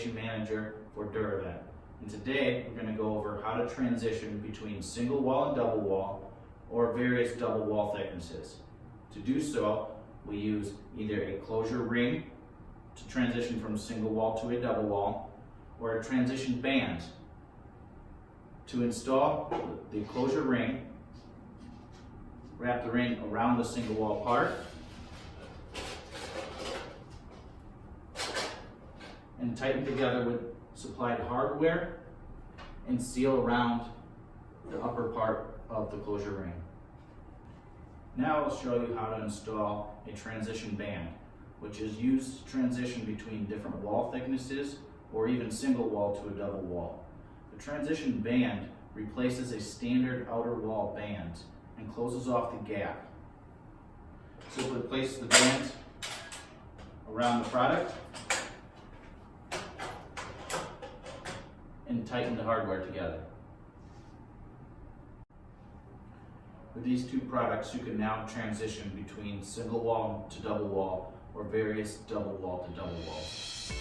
Installation Manager for DuraVent. And today we're going to go over how to transition between single wall and double wall or various double wall thicknesses. To do so, we use either a closure ring to transition from single wall to a double wall, or a transition band. To install the closure ring, wrap the ring around the single wall part and tighten together with supplied hardware and seal around the upper part of the closure ring. Now I'll show you how to install a transition band, which is used to transition between different wall thicknesses or even single wall to a double wall. The transition band replaces a standard outer wall band and closes off the gap. Simply place the band around the product and tighten the hardware together. With these two products, you can now transition between single wall to double wall or various double wall to double walls.